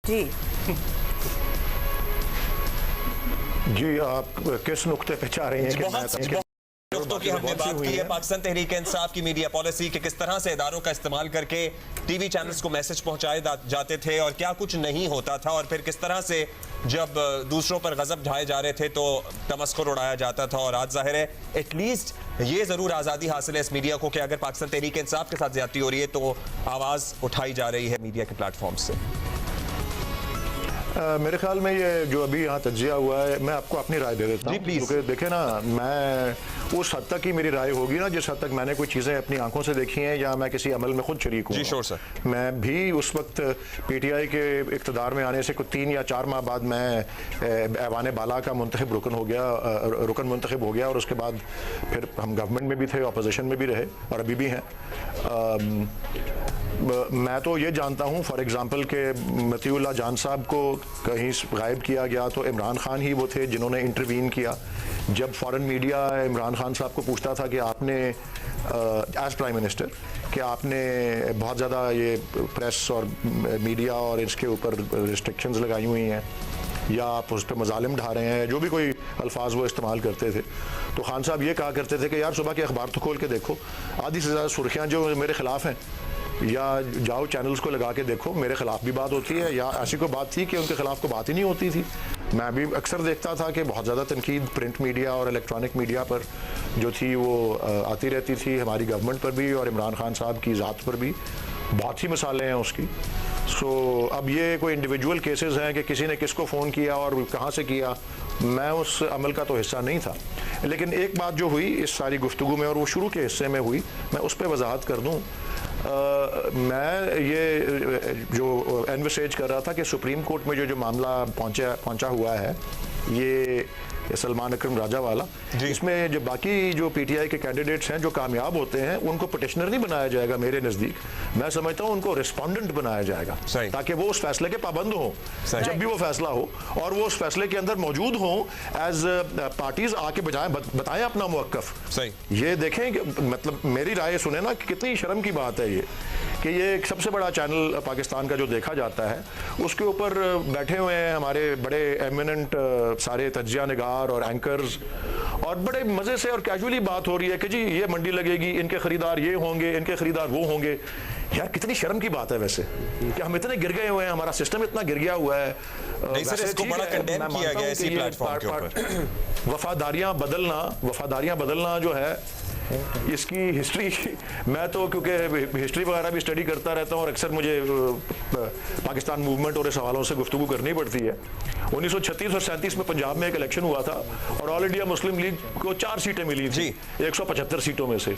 जी जी, आप किस नुक्ते पे चाह रही हैं कि मैं नुक्तों की हमने बात की है। पाकिस्तान तहरीक इंसाफ की मीडिया पॉलिसी कि किस तरह से इदारों का इस्तेमाल करके टीवी चैनल्स को मैसेज पहुंचाए जाते थे और क्या कुछ नहीं होता था, और फिर किस तरह से जब दूसरों पर गजब ढाए जा रहे थे तो तमस्कुर उड़ाया जाता था। और आज जाहिर है एटलीस्ट ये जरूर आज़ादी हासिल है इस मीडिया को कि अगर पाकिस्तान तहरीक इंसाफ के साथ ज्यादती हो रही है तो आवाज़ उठाई जा रही है मीडिया के प्लेटफॉर्म से। मेरे ख्याल में ये जो अभी यहाँ तज्जिया हुआ है, मैं आपको अपनी राय दे देता हूँ, क्योंकि देखे ना, मैं उस हद तक ही मेरी राय होगी ना जिस हद तक मैंने कोई चीज़ें अपनी आंखों से देखी हैं या मैं किसी अमल में खुद शरीक हूँ। जी श्योर सर। मैं भी उस वक्त PTI के इक़्तिदार में आने से कुछ 3 या 4 माह बाद मैं ऐवान बाला का रुकन मुंतखब हो गया और उसके बाद फिर हम गवर्नमेंट में भी थे, अपोजिशन में भी रहे और अभी भी हैं। मैं तो ये जानता हूँ फॉर एग्ज़ाम्पल के मतीउल्लाह जान साहब को कहीं गायब किया गया तो इमरान खान ही वो थे जिन्होंने इंटरवीन किया। जब फॉरेन मीडिया इमरान खान साहब को पूछता था कि आपने एज प्राइम मिनिस्टर कि आपने बहुत ज़्यादा ये प्रेस और मीडिया और इसके ऊपर रिस्ट्रिक्शंस लगाई हुई हैं या आप उस पर मजालिम ढा रहे हैं, जो भी कोई अल्फाज वो इस्तेमाल करते थे, तो खान साहब ये कहा करते थे कि यार सुबह के अखबार तो खोल के देखो, आधी से ज़्यादा सुर्खियाँ जो मेरे ख़िलाफ़ हैं, या जाओ चैनल्स को लगा के देखो, मेरे ख़िलाफ़ भी बात होती है या ऐसी कोई बात थी कि उनके ख़िलाफ़ कोई बात ही नहीं होती थी। मैं भी अक्सर देखता था कि बहुत ज़्यादा तनकीद प्रिंट मीडिया और इलेक्ट्रॉनिक मीडिया पर जो थी वो आती रहती थी, हमारी गवर्नमेंट पर भी और इमरान खान साहब की ज़ात पर भी बहुत ही मिसालें हैं उसकी। अब ये कोई इंडिविजुअल केसेस हैं कि किसी ने किसको फ़ोन किया और कहाँ से किया, मैं उस अमल का तो हिस्सा नहीं था। लेकिन एक बात जो हुई इस सारी गुफ्तगू में और वो शुरू के हिस्से में हुई, मैं उस पर वजाहत कर दूँ। मैं ये जो एनविसेज कर रहा था कि सुप्रीम कोर्ट में जो मामला पहुंचा हुआ है, ये सलमान अकरम राजा वाला, इसमें जो बाकी जो PTI के कैंडिडेट्स हैं जो कामयाब होते हैं उनको पिटिशनर नहीं बनाया जाएगा। मेरे नज़दीक मैं समझता हूँ उनको रिस्पोंडेंट बनाया जाएगा ताकि वो उस फैसले के पाबंद हों जब भी वो फैसला हो, और वो उस फैसले के अंदर मौजूद हों एज पार्टीज आके बताएं अपना मौक़िफ़। ये देखें कि मतलब मेरी राय सुने ना, कितनी शर्म की बात है ये कि ये एक सबसे बड़ा चैनल पाकिस्तान का जो देखा जाता है उसके ऊपर बैठे हुए हैं हमारे बड़े एमिनेंट सारे तज्जिया निगार और एंकर्स, और बड़े मज़े से और कैजुअली बात हो रही है कि जी ये मंडी लगेगी, इनके ख़रीदार ये होंगे, इनके ख़रीदार वो होंगे। यार कितनी शर्म की बात है वैसे कि हम इतने गिर गए हुए हैं, हमारा सिस्टम इतना गिर गया हुआ है। इसको बड़ा कंडेम किया गया इसी प्लेटफॉर्म के ऊपर। वफादारियां बदलना जो है इसकी हिस्ट्री, मैं तो क्योंकि हिस्ट्री वगैरह भी स्टडी करता रहता हूँ और अक्सर मुझे पाकिस्तान मूवमेंट और इस हवालों से गुफ्तगू करनी पड़ती है। 1936 और 37 में पंजाब में एक इलेक्शन हुआ था और ऑल इंडिया मुस्लिम लीग को 4 सीटें मिली थी 175 सीटों में से,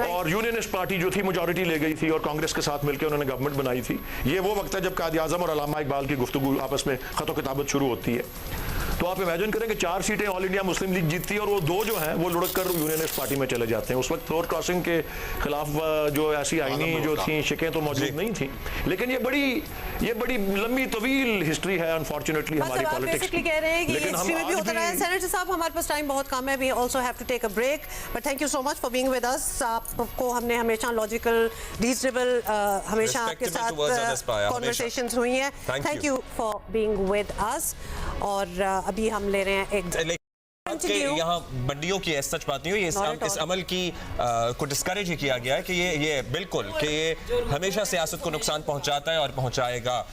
और यूनियनिस्ट पार्टी जो थी मेजॉरिटी ले गई थी और कांग्रेस के साथ मिलकर उन्होंने गवर्नमेंट बनाई थी। ये वो वक्त है जब कायद आज़म और अल्लामा इकबाल की गुफ्तगू आपस में खतो किताबत शुरू होती है। तो आप इमेजिन करें कि 4 सीटें ऑल इंडिया मुस्लिम लीग जीतती है और वो 2 जो हैं वो लुढ़क कर यूनियनिस्ट पार्टी में चले जाते हैं। उस वक्त फ्लोर क्रॉसिंग के खिलाफ जो ऐसी आईनी जो थी शिकें तो मौजूद नहीं थी, लेकिन ये बड़ी लंबी तवील हिस्ट्री है अनफॉर्चुनेटली हमारी पॉलिटिक्स की। कह रहे हैं कि हिस्ट्री में भी होता रहा है। सेनेटर साहब हमारे पास टाइम बहुत कम है, we also have to take a break, but thank you so much for being with us. आपको हमने हमेशा लॉजिकल रीजनेबल हमेशा आपके साथ कॉन्वर्सेशंस हुई हैं। Thank you for being with अस। और अभी हम ले रहे हैं यहाँ मंडियों की सच बात नहीं हुई, इस अमल की को डिस्करेज ही किया गया है कि ये बिल्कुल कि ये हमेशा सियासत को नुकसान पहुंचाता है और पहुंचाएगा।